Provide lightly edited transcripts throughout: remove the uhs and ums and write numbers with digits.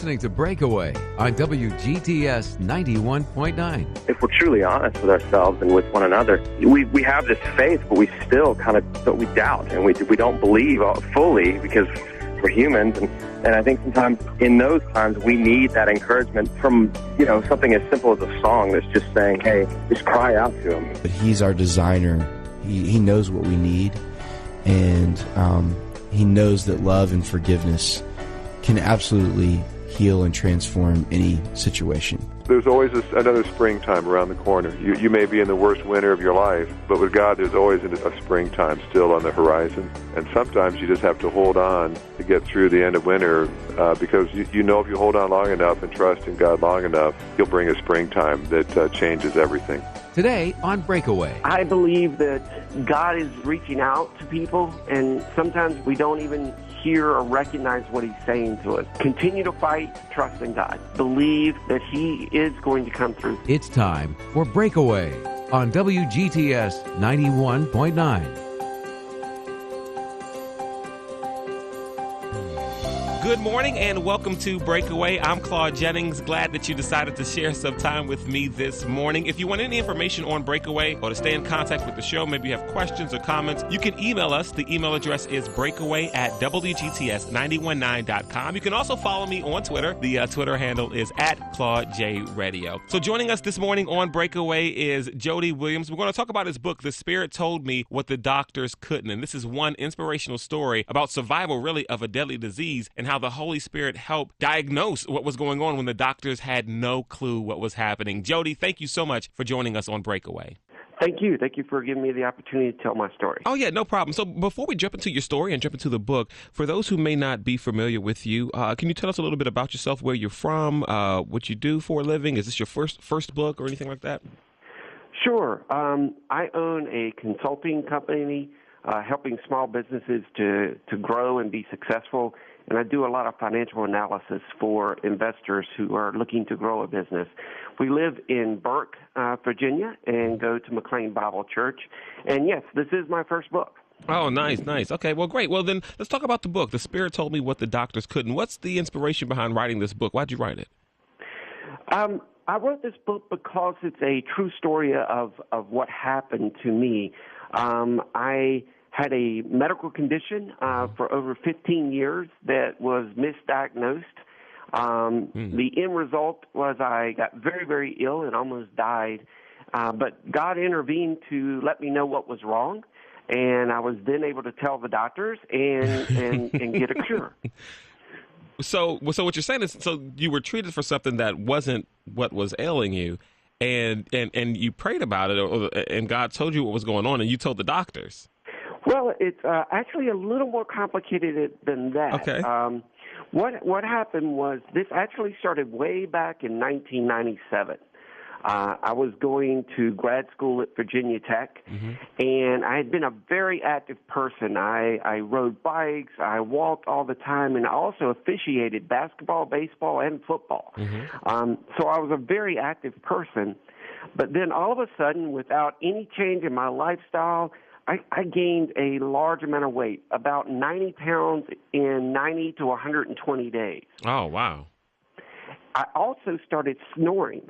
listening to Breakaway on WGTS 91.9. If we're truly honest with ourselves and with one another, we have this faith, but we still but we doubt and we don't believe fully because we're humans. And I think sometimes in those times we need that encouragement from, something as simple as a song that's just saying, hey, just cry out to him. But he's our designer. He knows what we need, and he knows that love and forgiveness can absolutely heal and transform any situation. There's always another springtime around the corner. You may be in the worst winter of your life, but with God there's always a springtime still on the horizon. And sometimes you just have to hold on to get through the end of winter because you know if you hold on long enough and trust in God long enough, He'll bring a springtime that changes everything. Today on Breakaway. I believe that God is reaching out to people, and sometimes we don't even hear or recognize what He's saying to us. Continue to fight, trust in God. Believe that He is going to come through. It's time for Breakaway on WGTS 91.9. Good morning and welcome to Breakaway. I'm Claude Jennings. Glad that you decided to share some time with me this morning. If you want any information on Breakaway or to stay in contact with the show, maybe you have questions or comments, you can email us. The email address is breakaway@WGTS919.com. You can also follow me on Twitter. The Twitter handle is @ClaudeJRadio. So joining us this morning on Breakaway is Jody Williams. We're going to talk about his book, The Spirit Told Me What the Doctors Couldn't. And this is one inspirational story about survival, really, of a deadly disease and how the Holy Spirit helped diagnose what was going on when the doctors had no clue what was happening. Jody, thank you so much for joining us on Breakaway. Thank you. Thank you for giving me the opportunity to tell my story. Oh, yeah, no problem. So before we jump into your story and jump into the book, for those who may not be familiar with you, can you tell us a little bit about yourself, where you're from, what you do for a living? Is this your first book or anything like that? Sure. I own a consulting company helping small businesses to grow and be successful. And I do a lot of financial analysis for investors who are looking to grow a business. We live in Burke, Virginia, and go to McLean Bible Church. And yes, this is my first book. Oh, nice. Okay, well, great. Well, then let's talk about the book. The Spirit Told Me What the Doctors Couldn't. What's the inspiration behind writing this book? Why'd you write it? I wrote this book because it's a true story of what happened to me. I had a medical condition for over 15 years that was misdiagnosed. The end result was I got very, very ill and almost died. But God intervened to let me know what was wrong, and I was then able to tell the doctors and get a cure. So what you're saying is, so you were treated for something that wasn't what was ailing you, and you prayed about it, and God told you what was going on, and you told the doctors. Well, it's actually a little more complicated than that. Okay. What happened was this actually started way back in 1997. I was going to grad school at Virginia Tech, and I had been a very active person. I rode bikes, I walked all the time, and I also officiated basketball, baseball, and football. So I was a very active person. But then all of a sudden, without any change in my lifestyle, I gained a large amount of weight, about 90 pounds in 90 to 120 days. Oh, wow. I also started snoring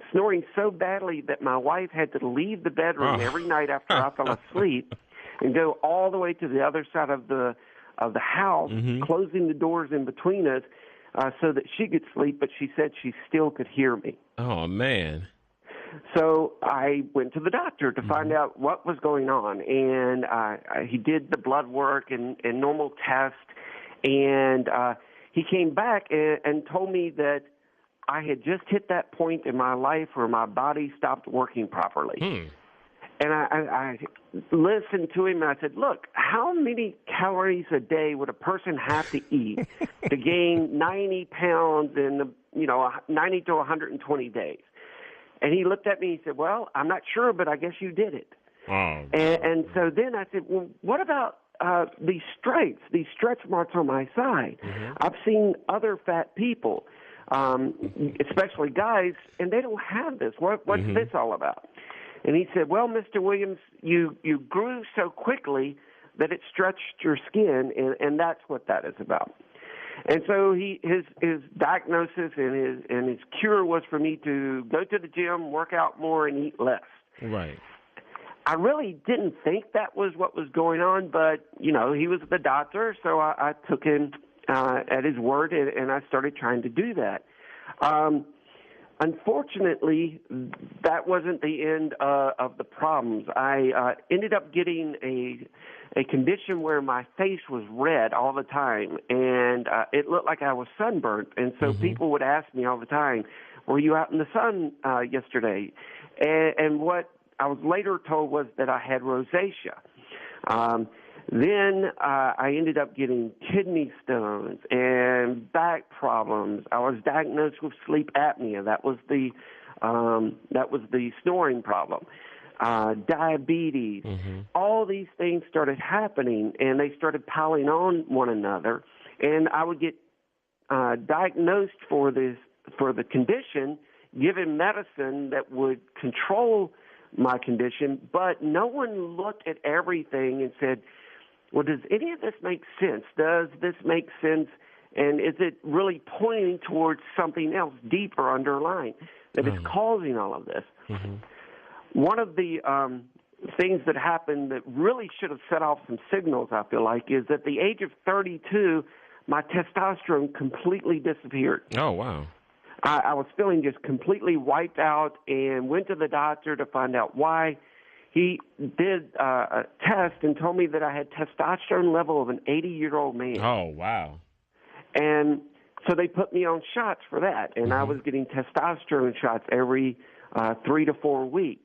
so badly that my wife had to leave the bedroom every night after I fell asleep and go all the way to the other side of the house, closing the doors in between us so that she could sleep, but she said she still could hear me. Oh, man. So I went to the doctor to find out what was going on, and he did the blood work and normal tests, and he came back and told me that I had just hit that point in my life where my body stopped working properly. And I listened to him, and I said, look, how many calories a day would a person have to eat to gain 90 pounds in 90 to 120 days? And he looked at me and he said, well, I'm not sure, but I guess you did it. And so then I said, well, what about these stripes, these stretch marks on my side? I've seen other fat people, especially guys, and they don't have this. What's this all about? And he said, well, Mr. Williams, you grew so quickly that it stretched your skin, and that's what that is about. And so his diagnosis and his cure was for me to go to the gym, work out more, and eat less. Right. I really didn't think that was what was going on, but, you know, he was the doctor, so I took him at his word, and I started trying to do that. Unfortunately, that wasn't the end of the problems. I ended up getting a condition where my face was red all the time, and it looked like I was sunburnt. And so people would ask me all the time, were you out in the sun yesterday? And what I was later told was that I had rosacea. Then I ended up getting kidney stones and back problems. I was diagnosed with sleep apnea. That was the snoring problem. Diabetes. All these things started happening, and they started piling on one another. And I would get diagnosed for the condition, given medicine that would control my condition, but no one looked at everything and said, well, does any of this make sense? Does this make sense? And is it really pointing towards something else deeper underlying that is causing all of this? One of the things that happened that really should have set off some signals, I feel like, is at the age of 32, my testosterone completely disappeared. Oh, wow. I was feeling just completely wiped out and went to the doctor to find out why. He did a test and told me that I had testosterone level of an 80-year-old man. Oh, wow. And so they put me on shots for that, and I was getting testosterone shots every 3 to 4 weeks.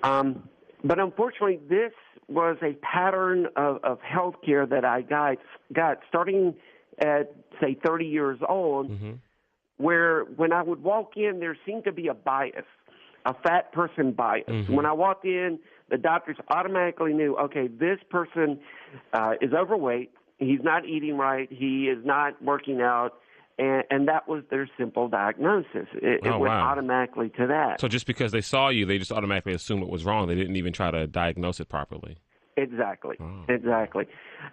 But unfortunately, this was a pattern of health care that I got starting at, say, 30 years old, where when I would walk in, there seemed to be a bias. A fat person bias. When I walked in, the doctors automatically knew, okay, this person is overweight, he's not eating right, he is not working out, and that was their simple diagnosis. It went automatically to that. So just because they saw you, they just automatically assumed it was wrong. They didn't even try to diagnose it properly. Exactly. Exactly.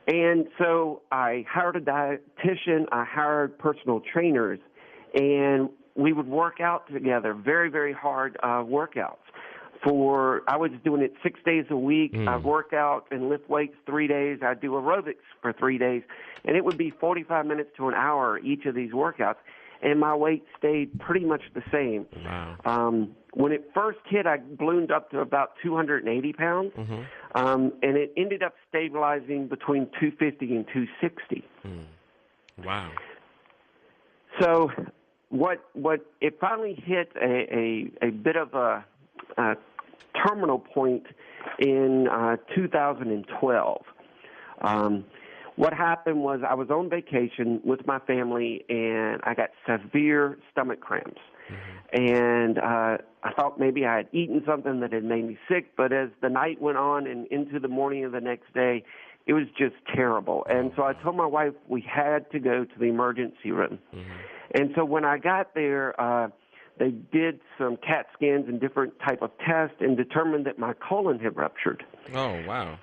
And so I hired a dietitian, I hired personal trainers, and we would work out together, very, very hard workouts. I was doing it 6 days a week. I'd work out and lift weights 3 days. I'd do aerobics for 3 days. And it would be 45 minutes to an hour each of these workouts. And my weight stayed pretty much the same. Wow. When it first hit, I ballooned up to about 280 pounds. And it ended up stabilizing between 250 and 260. Wow. So what it finally hit a bit of a terminal point in 2012. What happened was I was on vacation with my family, and I got severe stomach cramps. And I thought maybe I had eaten something that had made me sick, but as the night went on and into the morning of the next day, it was just terrible. And so I told my wife we had to go to the emergency room. And so when I got there, they did some CAT scans and different type of tests and determined that my colon had ruptured. Oh, wow.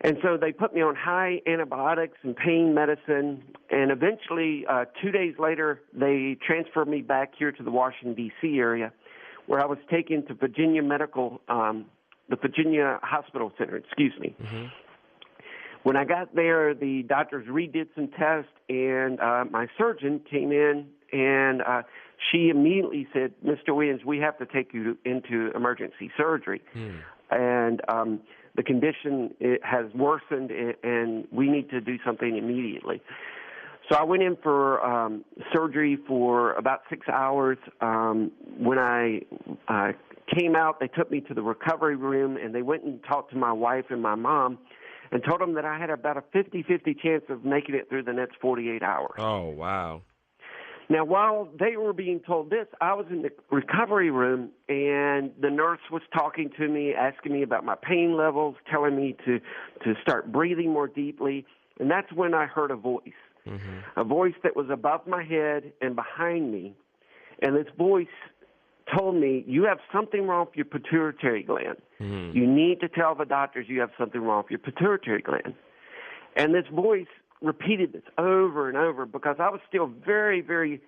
And so they put me on high antibiotics and pain medicine, and eventually 2 days later, they transferred me back here to the Washington, D.C. area, where I was taken to the Virginia Hospital Center, When I got there, the doctors redid some tests, and my surgeon came in, and she immediately said, Mr. Williams, we have to take you into emergency surgery. And the condition has worsened, and we need to do something immediately. So I went in for surgery for about 6 hours. When I came out, they took me to the recovery room, and they went and talked to my wife and my mom and told them that I had about a 50-50 chance of making it through the next 48 hours. Oh, wow. Now, while they were being told this, I was in the recovery room, and the nurse was talking to me, asking me about my pain levels, telling me to start breathing more deeply, and that's when I heard a voice, a voice that was above my head and behind me, and this voice told me, you have something wrong with your pituitary gland. You need to tell the doctors you have something wrong with your pituitary gland. And this voice repeated this over and over because I was still very, very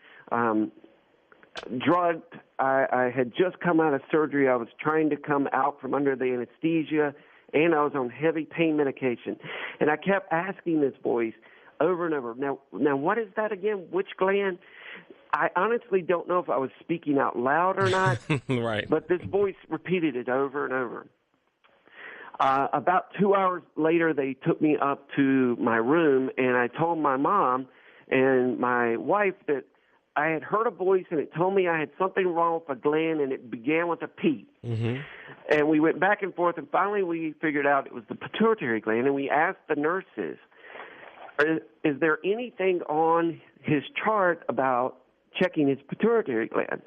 drugged. I had just come out of surgery. I was trying to come out from under the anesthesia, and I was on heavy pain medication. And I kept asking this voice over and over, now what is that again? Which gland? I honestly don't know if I was speaking out loud or not, right. but this voice repeated it over and over. About 2 hours later, they took me up to my room, and I told my mom and my wife that I had heard a voice, and it told me I had something wrong with a gland, and it began with a P. Mm-hmm. And we went back and forth, and finally we figured out it was the pituitary gland, and we asked the nurses, is there anything on his chart about checking his pituitary gland?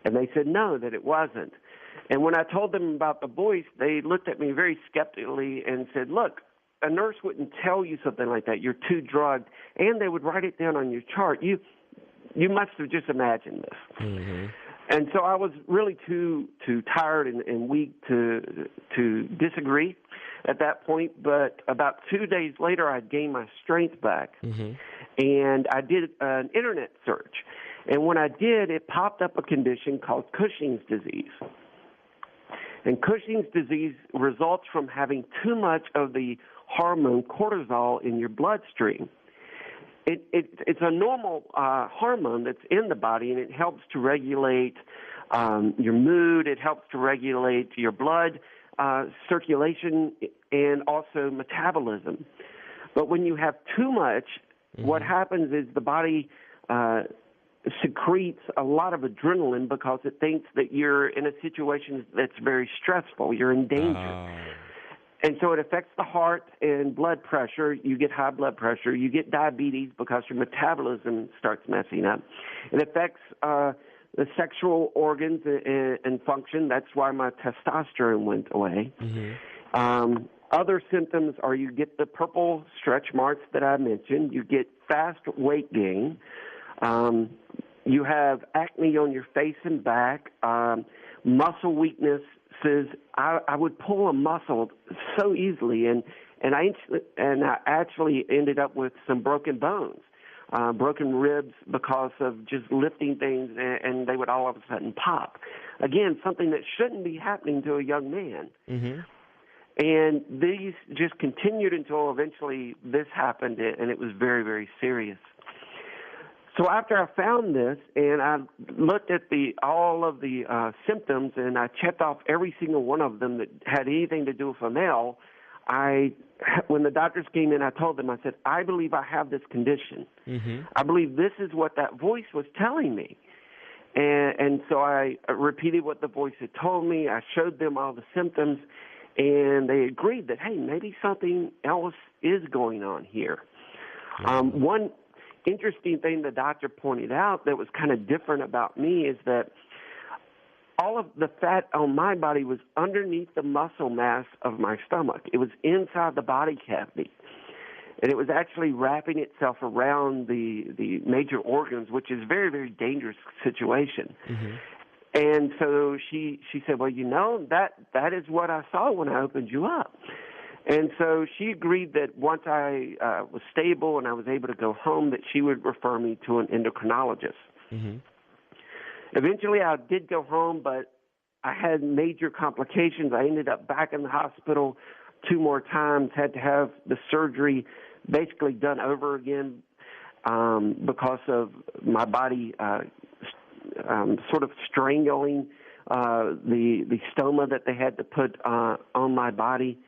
And they said no, that it wasn't. And when I told them about the voice, they looked at me very skeptically and said, look, a nurse wouldn't tell you something like that. You're too drugged. And they would write it down on your chart. You must have just imagined this. Mm-hmm. And so I was really too tired and weak to disagree at that point. But about 2 days later, I gained my strength back. Mm-hmm. And I did an internet search. And when I did, it popped up a condition called Cushing's disease. And Cushing's disease results from having too much of the hormone cortisol in your bloodstream. It's a normal hormone that's in the body, and it helps to regulate your mood. It helps to regulate your blood circulation and also metabolism. But when you have too much, what happens is the body secretes a lot of adrenaline because it thinks that you're in a situation that's very stressful. You're in danger. And so it affects the heart and blood pressure. You get high blood pressure. You get diabetes because your metabolism starts messing up. It affects the sexual organs and function. That's why my testosterone went away. Mm-hmm. Other symptoms are you get the purple stretch marks that I mentioned. You get fast weight gain. You have acne on your face and back, muscle weaknesses. I would pull a muscle so easily, and I actually ended up with some broken bones, broken ribs because of just lifting things, and they would all of a sudden pop. Again, something that shouldn't be happening to a young man. Mm-hmm. And these just continued until eventually this happened, and it was very, very serious. So after I found this and I looked at all of the symptoms and I checked off every single one of them that had anything to do with a male, when the doctors came in, I told them, I said, I believe I have this condition. Mm-hmm. I believe this is what that voice was telling me. And so I repeated what the voice had told me. I showed them all the symptoms, and they agreed that, hey, maybe something else is going on here. Mm-hmm. One interesting thing the doctor pointed out that was kind of different about me is that all of the fat on my body was underneath the muscle mass of my stomach. It was inside the body cavity. And it was actually wrapping itself around the major organs, which is a very, very dangerous situation. Mm-hmm. And so she said, well, that is what I saw when I opened you up. And so she agreed that once I was stable and I was able to go home, that she would refer me to an endocrinologist. Mm-hmm. Eventually, I did go home, but I had major complications. I ended up back in the hospital 2 more times, had to have the surgery basically done over again because of my body sort of strangling the stoma that they had to put on my body.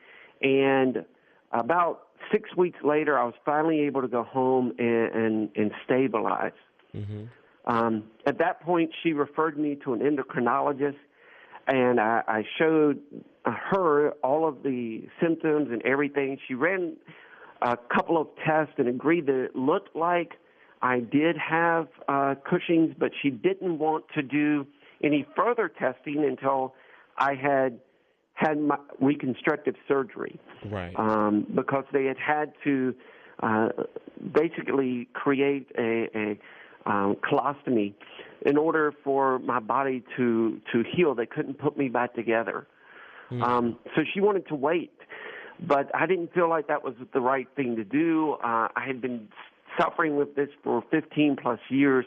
And about 6 weeks later, I was finally able to go home and stabilize. Mm-hmm. At that point, she referred me to an endocrinologist, and I showed her all of the symptoms and everything. She ran a couple of tests and agreed that it looked like I did have Cushing's, but she didn't want to do any further testing until I had my reconstructive surgery. Right. Because they had to basically create a colostomy in order for my body to heal. They couldn't put me back together. Mm-hmm. So she wanted to wait. But I didn't feel like that was the right thing to do. I had been suffering with this for 15 plus years.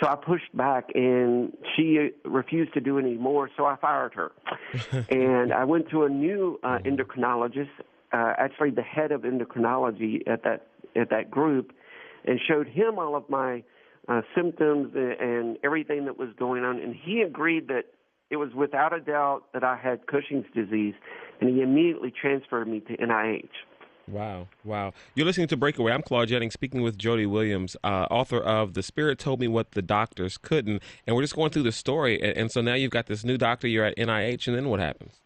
So I pushed back, and she refused to do any more, so I fired her. And I went to a new endocrinologist, actually the head of endocrinology at that group, and showed him all of my symptoms and everything that was going on. And he agreed that it was without a doubt that I had Cushing's disease, and he immediately transferred me to NIH. Wow. You're listening to Breakaway. I'm Claude Jennings, speaking with Jody Williams, author of The Spirit Told Me What the Doctors Couldn't. And we're just going through the story. And so now you've got this new doctor, you're at NIH, and then what happens?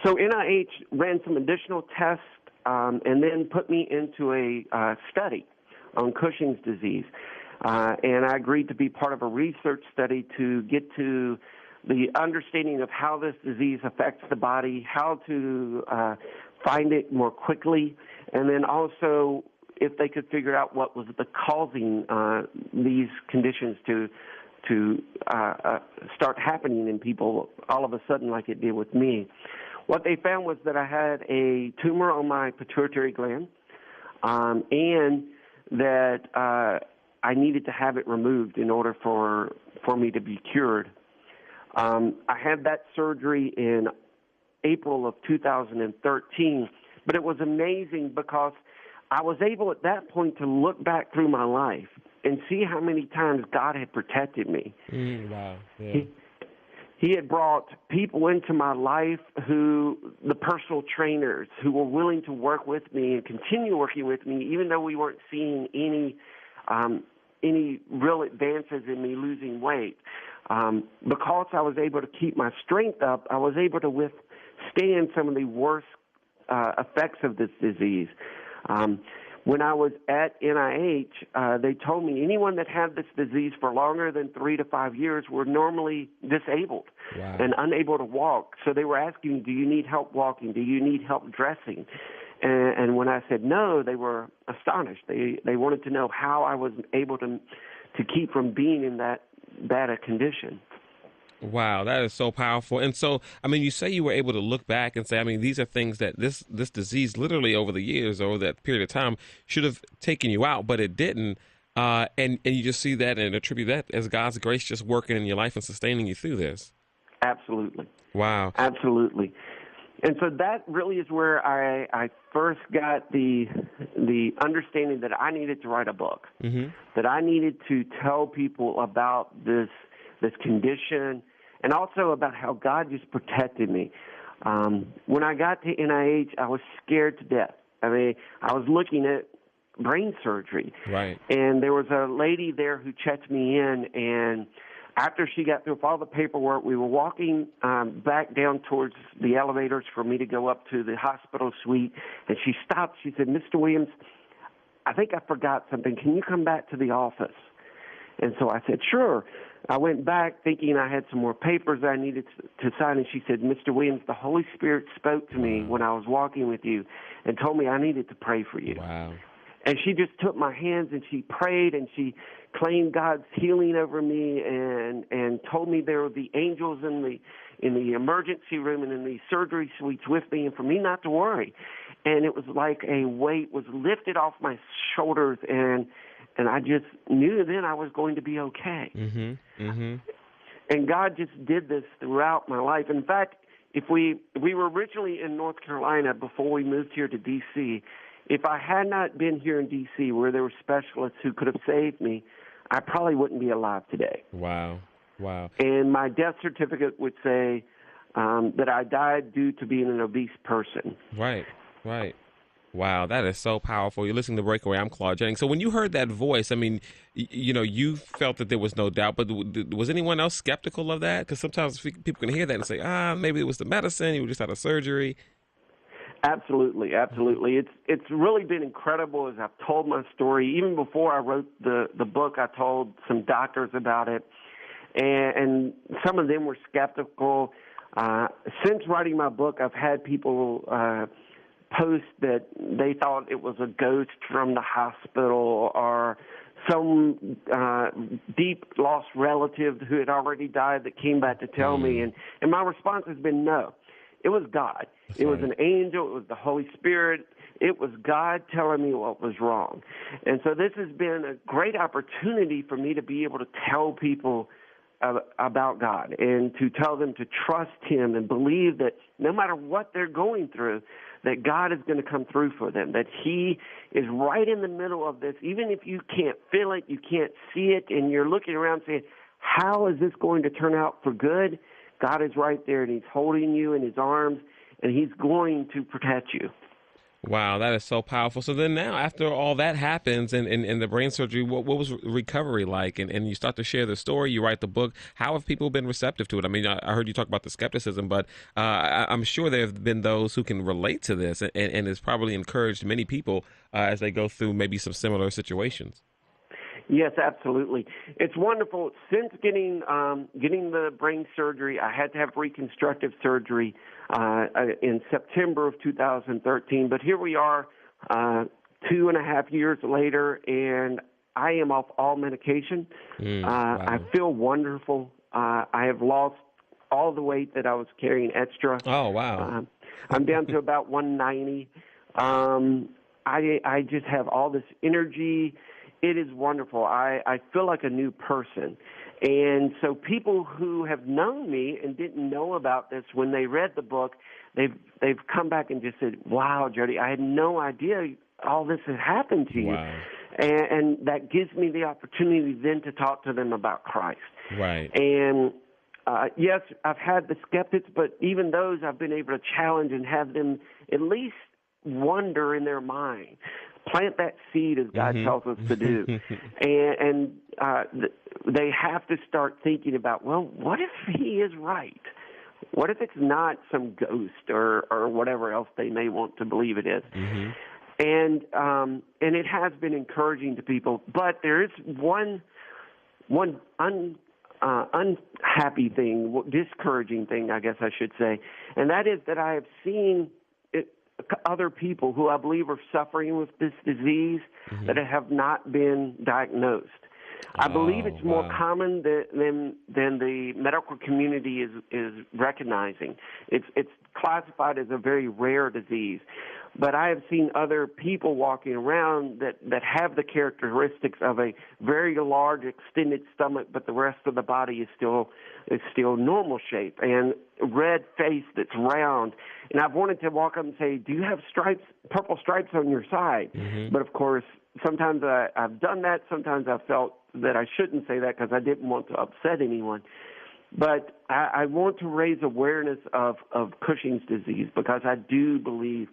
So NIH ran some additional tests and then put me into a study on Cushing's disease. And I agreed to be part of a research study to get to the understanding of how this disease affects the body, how to find it more quickly, and then also if they could figure out what was causing these conditions to start happening in people all of a sudden like it did with me. What they found was that I had a tumor on my pituitary gland, and that I needed to have it removed in order for me to be cured. I had that surgery in April of 2013, but it was amazing because I was able at that point to look back through my life and see how many times God had protected me. Wow. Yeah. He had brought people into my life the personal trainers who were willing to work with me and continue working with me, even though we weren't seeing any real advances in me losing weight. Because I was able to keep my strength up, I was able to withstand some of the worst effects of this disease. When I was at NIH, they told me anyone that had this disease for longer than 3 to 5 years were normally disabled and unable to walk. So they were asking, do you need help walking? Do you need help dressing? And when I said no, they were astonished. They wanted to know how I was able to keep from being in that bad a condition. Wow, that is so powerful. And so, I mean, you say you were able to look back and say, I mean, these are things that this disease literally over the years, over that period of time, should have taken you out, but it didn't. And you just see that and attribute that as God's grace just working in your life and sustaining you through this. Absolutely. Wow. Absolutely. And so that really is where I first got the understanding that I needed to write a book, that I needed to tell people about this condition, and also about how God just protected me. When I got to NIH, I was scared to death. I mean, I was looking at brain surgery. Right. And there was a lady there who checked me in, and after she got through with all the paperwork, we were walking back down towards the elevators for me to go up to the hospital suite, and she stopped. She said, Mr. Williams, I think I forgot something. Can you come back to the office? And so I said, sure. I went back thinking I had some more papers I needed to sign, and she said, Mr. Williams, the Holy Spirit spoke to me when I was walking with you and told me I needed to pray for you. Wow. And she just took my hands and she prayed and she claimed God's healing over me and told me there would be angels in the emergency room and in the surgery suites with me and for me not to worry. And it was like a weight was lifted off my shoulders, and I just knew then I was going to be okay. And God just did this throughout my life. In fact, if we were originally in North Carolina before we moved here to D.C., if I had not been here in D.C. where there were specialists who could have saved me, I probably wouldn't be alive today. Wow. And my death certificate would say that I died due to being an obese person. Right. Wow, that is so powerful. You're listening to Breakaway. I'm Claude Jennings. So when you heard that voice, I mean, you felt that there was no doubt, but was anyone else skeptical of that? Because sometimes people can hear that and say, maybe it was the medicine, you were just out of surgery. Absolutely. It's really been incredible as I've told my story. Even before I wrote the book, I told some doctors about it, and some of them were skeptical. Since writing my book, I've had people post that they thought it was a ghost from the hospital or some deep lost relative who had already died that came back to tell me. And my response has been no. It was God. That's it was right. an angel. It was the Holy Spirit. It was God telling me what was wrong. And so this has been a great opportunity for me to be able to tell people about God and to tell them to trust him and believe that no matter what they're going through, that God is going to come through for them, that he is right in the middle of this. Even if you can't feel it, you can't see it, and you're looking around saying, how is this going to turn out for good? God is right there, and he's holding you in his arms, and he's going to protect you. Wow, that is so powerful. So then now, after all that happens and the brain surgery, what was recovery like? And you start to share the story, you write the book. How have people been receptive to it? I mean, I heard you talk about the skepticism, but I'm sure there have been those who can relate to this, and it's probably encouraged many people as they go through maybe some similar situations. Yes, absolutely. It's wonderful. Since getting the brain surgery, I had to have reconstructive surgery in September of 2013. But here we are 2.5 years later, and I am off all medication. Wow. I feel wonderful. I have lost all the weight that I was carrying extra. Oh, wow. I'm down to about 190. I just have all this energy. It is wonderful. I feel like a new person. And so people who have known me and didn't know about this, when they read the book, they've come back and just said, wow, Jody, I had no idea all this had happened to you. Wow. And that gives me the opportunity then to talk to them about Christ. Right. And yes, I've had the skeptics, but even those I've been able to challenge and have them at least wonder in their mind. Plant that seed, as God tells us to do. and they have to start thinking about, well, what if he is right? What if it's not some ghost or whatever else they may want to believe it is? And it has been encouraging to people. But there is one unhappy thing, discouraging thing, I guess I should say, and that is that I have seen other people who I believe are suffering with this disease that have not been diagnosed. I believe it's more common than the medical community is recognizing. It's classified as a very rare disease. But I have seen other people walking around that have the characteristics of a very large, extended stomach, but the rest of the body is still normal shape, and red face that's round. And I've wanted to walk up and say, do you have purple stripes on your side? But, of course, sometimes I've done that. Sometimes I've felt that I shouldn't say that because I didn't want to upset anyone. But I want to raise awareness of Cushing's disease because I do believe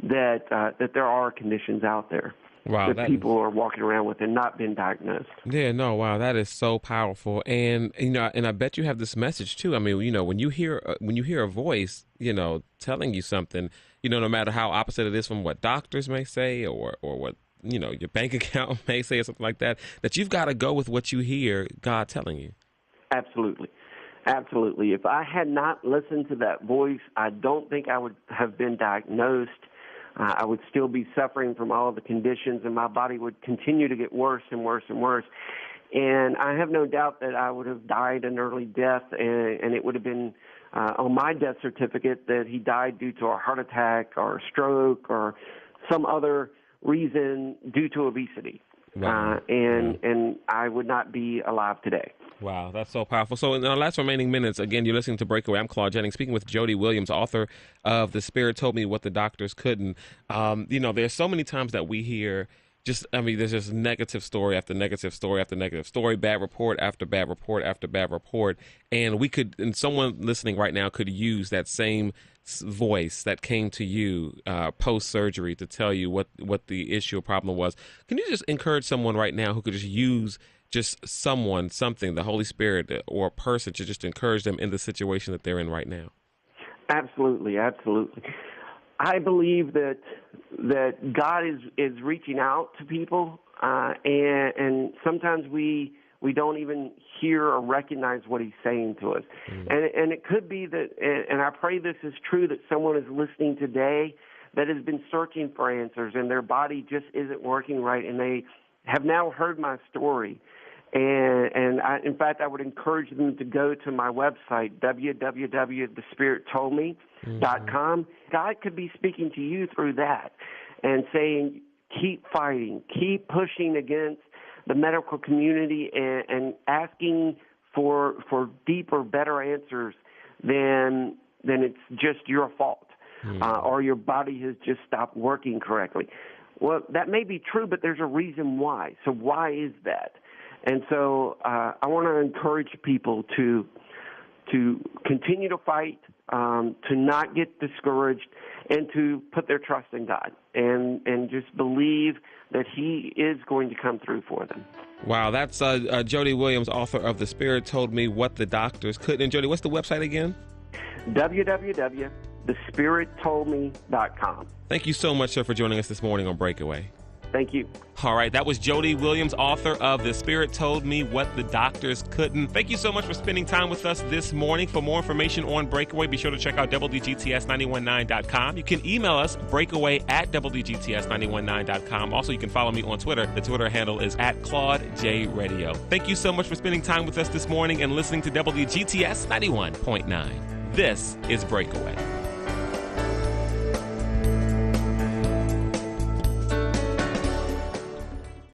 that there are conditions out there that people are walking around with and not been diagnosed. Yeah, no, wow, that is so powerful. And and I bet you have this message too. I mean, when you hear a voice, telling you something, no matter how opposite it is from what doctors may say or what your bank account may say or something like that, that you've got to go with what you hear God telling you. Absolutely. Absolutely. If I had not listened to that voice, I don't think I would have been diagnosed. I would still be suffering from all of the conditions, and my body would continue to get worse and worse and worse. And I have no doubt that I would have died an early death, and it would have been on my death certificate that he died due to a heart attack or a stroke or some other reason due to obesity. Wow. And I would not be alive today. Wow, that's so powerful. So in our last remaining minutes, again, you're listening to Breakaway. I'm Claude Jennings, speaking with Jody Williams, author of The Spirit Told Me What the Doctors Couldn't. There's so many times that we hear there's just negative story after negative story after negative story, bad report after bad report after bad report. And someone listening right now could use that same voice that came to you post-surgery to tell you what the issue or problem was. Can you just encourage someone right now who could just use something, the Holy Spirit or a person to just encourage them in the situation that they're in right now? Absolutely, absolutely. I believe that God is reaching out to people, and sometimes we don't even hear or recognize what he's saying to us. And it could be that, and I pray this is true, that someone is listening today that has been searching for answers, and their body just isn't working right, and they have now heard my story. And in fact, I would encourage them to go to my website, www.thespirittoldme.com. God could be speaking to you through that and saying, keep fighting, keep pushing against the medical community and asking for deeper, better answers than it's just your fault or your body has just stopped working correctly. Well, that may be true, but there's a reason why. So why is that? And so I want to encourage people to continue to fight, to not get discouraged, and to put their trust in God and just believe that He is going to come through for them. Wow, that's Jody Williams, author of The Spirit Told Me What the Doctors Couldn't. And Jody, what's the website again? www.thespirittoldme.com. Thank you so much, sir, for joining us this morning on Breakaway. Thank you. All right, that was Jody Williams, author of The Spirit Told Me What the Doctors Couldn't. Thank you so much for spending time with us this morning. For more information on Breakaway, be sure to check out WGTS919.com. You can email us, breakaway@WGTS919.com. Also, you can follow me on Twitter. The Twitter handle is @ClaudeJRadio. Thank you so much for spending time with us this morning and listening to WGTS 91.9. This is Breakaway.